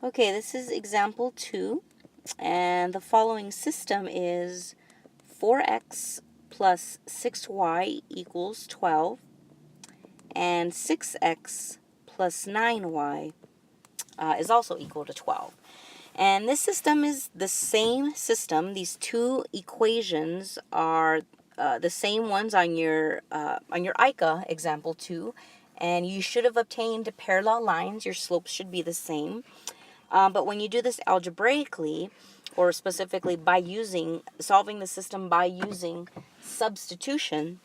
Okay, this is example 2, and the following system is 4x plus 6y equals 12, and 6x plus 9y is also equal to 12. And this system is the same system. These two equations are the same ones on your ICA example 2, and you should have obtained parallel lines. Your slopes should be the same. But when you do this algebraically, or specifically by solving the system by using substitution,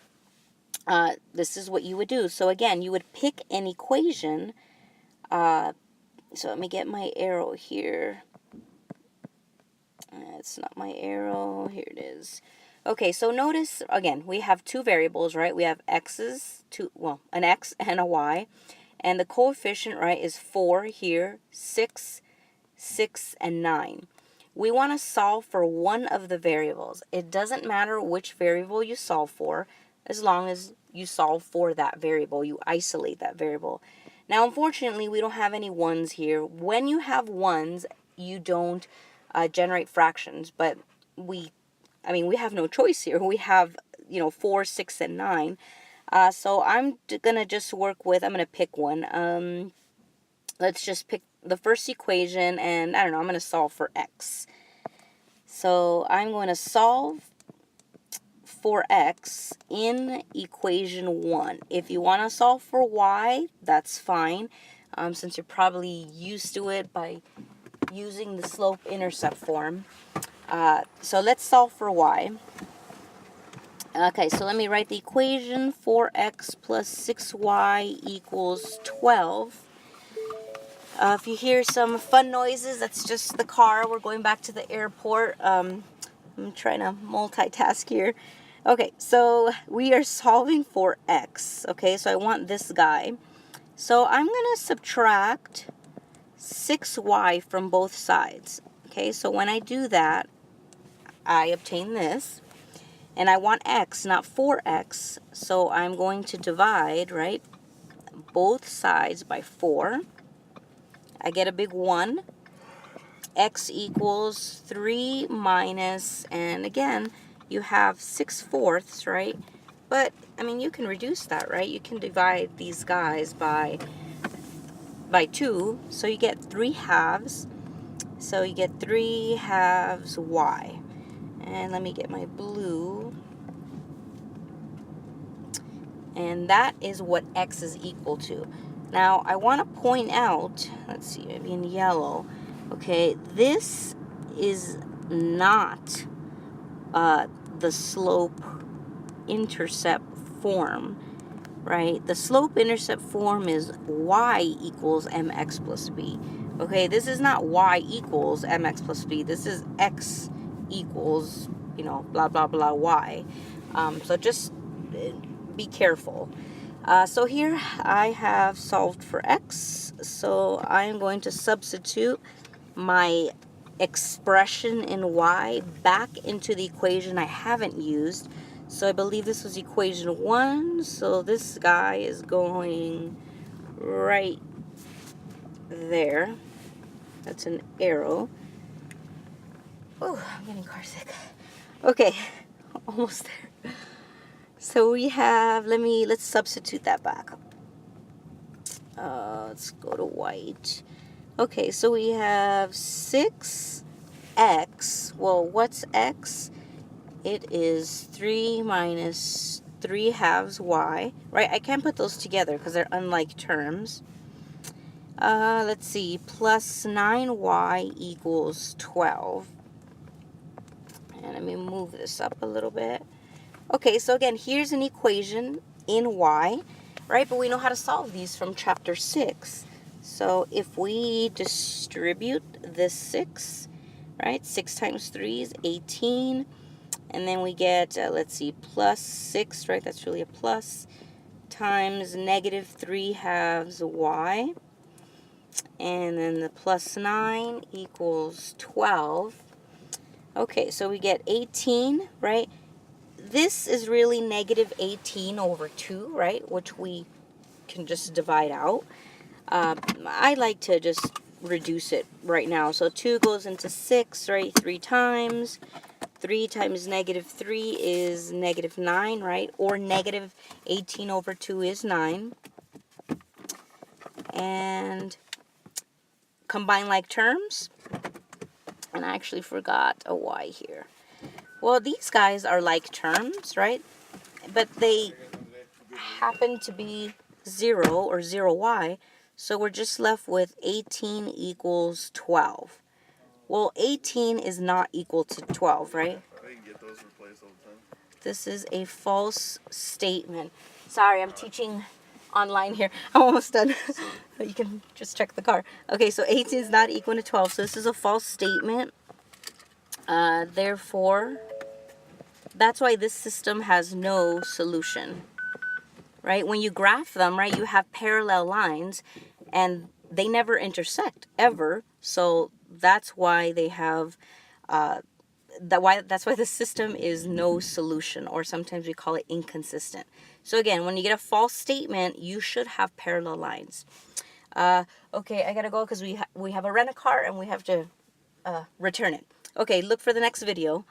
this is what you would do. So again, you would pick an equation. So let me get my arrow here. It's not my arrow. Here it is. Okay, so notice, again, we have two variables, right? We have an x and a y. And the coefficient, right, is 4 here, 6, 6, and 9. We want to solve for one of the variables. It doesn't matter which variable you solve for, as long as you solve for that variable. You isolate that variable. Now, unfortunately, we don't have any ones here. When you have ones, you don't generate fractions, but we have no choice here. We have, 4, 6, and 9. So I'm going to just work with, I'm going to pick one. Let's just pick the first equation, and I don't know, I'm going to solve for x. So I'm going to solve for x in equation 1. If you want to solve for y, that's fine, since you're probably used to it by using the slope-intercept form. So let's solve for y. Okay, so let me write the equation. 4x plus 6y equals 12. If you hear some fun noises, that's just the car. We're going back to the airport. I'm trying to multitask here. Okay, so we are solving for x. Okay, so I want this guy. So I'm going to subtract 6y from both sides. Okay, so when I do that, I obtain this. And I want x, not 4x. So I'm going to divide, right, both sides by 4. I get a big 1. X equals 3 minus, and again, you have 6/4, right? But, you can reduce that, right? You can divide these guys by 2, so you get 3 halves. So you get 3 halves y. And let me get my blue. And that is what x is equal to. Now, I want to point out, let's see, maybe in yellow, okay, this is not the slope-intercept form, right? The slope-intercept form is y equals mx plus b. Okay, this is not y equals mx plus b. This is x equals, blah, blah, blah, y. So just be careful. So here I have solved for x. So I'm going to substitute my expression in y back into the equation I haven't used. So I believe this was equation 1. So this guy is going right there. That's an arrow. Oh, I'm getting car sick. Okay, almost there. So we have, let's substitute that back. Let's go to white. Okay, so we have 6x. Well, what's x? It is 3 minus 3 halves y. Right, I can't put those together because they're unlike terms. Let's see, plus 9y equals 12. And let me move this up a little bit. Okay, so again, here's an equation in y, right? But we know how to solve these from chapter 6. So if we distribute this 6, right? 6 times 3 is 18. And then we get, let's see, plus 6, right? That's really a plus, times negative 3 halves y. And then the plus 9 equals 12. Okay, so we get 18, right? This is really negative 18 over 2, right? Which we can just divide out. I like to just reduce it right now. So 2 goes into 6, right, 3 times. 3 times negative 3 is negative 9, right? Or negative 18 over 2 is 9. And combine like terms. And I actually forgot a y here. Well, these guys are like terms, right? But they happen to be 0 or 0y. So we're just left with 18 equals 12. Well, 18 is not equal to 12, right? I can get those replaced all the time. This is a false statement. Sorry, I'm teaching online here. I'm almost done. You can just check the car. Okay, so 18 is not equal to 12. So this is a false statement. Therefore, that's why this system has no solution. Right? When you graph them, right, you have parallel lines and they never intersect ever. So that's why they have that's why the system is no solution, or sometimes we call it inconsistent. So again, when you get a false statement, you should have parallel lines. Okay, I gotta go because we have a rent-a-car and we have to return it. Okay, look for the next video.